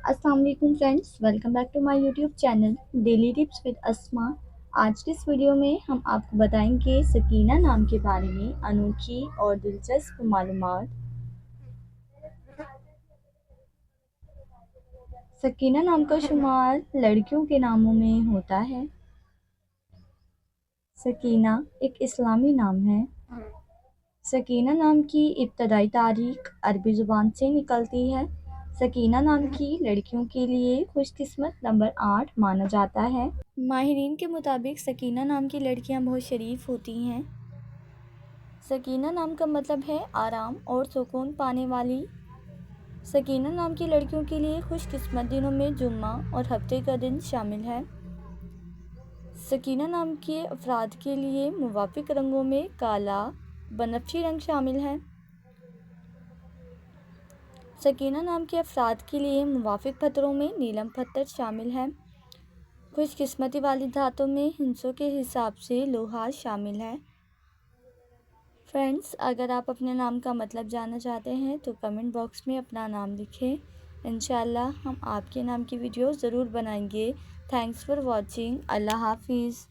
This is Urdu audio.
السلام علیکم friends, welcome back to my YouTube channel daily tips with Asma. آج کی اس ویڈیو میں ہم آپ کو بتائیں گے سکینہ نام کے بارے میں انوکھی اور دلچسپ معلومات۔ سکینہ نام کا شمار لڑکیوں کے ناموں میں ہوتا ہے۔ سکینہ ایک اسلامی نام ہے۔ سکینہ نام کی ابتدائی تاریخ عربی زبان سے نکلتی ہے۔ سکینہ نام کی لڑکیوں کے لیے خوش قسمت نمبر 8 مانا جاتا ہے۔ ماہرین کے مطابق سکینہ نام کی لڑکیاں بہت شریف ہوتی ہیں۔ سکینہ نام کا مطلب ہے آرام اور سکون پانے والی۔ سکینہ نام کی لڑکیوں کے لیے خوش قسمت دنوں میں جمعہ اور ہفتے کا دن شامل ہے۔ سکینہ نام کے افراد کے لیے موافق رنگوں میں کالا، بنفشی رنگ شامل ہے۔ سکینہ نام کے افراد کے لیے موافق پتھروں میں نیلم پتھر شامل ہے۔ خوش قسمتی والی دھاتوں میں ہندسوں کے حساب سے لوہا شامل ہے۔ فرینڈز، اگر آپ اپنے نام کا مطلب جاننا چاہتے ہیں تو کمنٹ باکس میں اپنا نام لکھیں۔ انشاءاللہ ہم آپ کے نام کی ویڈیو ضرور بنائیں گے۔ Thanks for watching. اللہ حافظ۔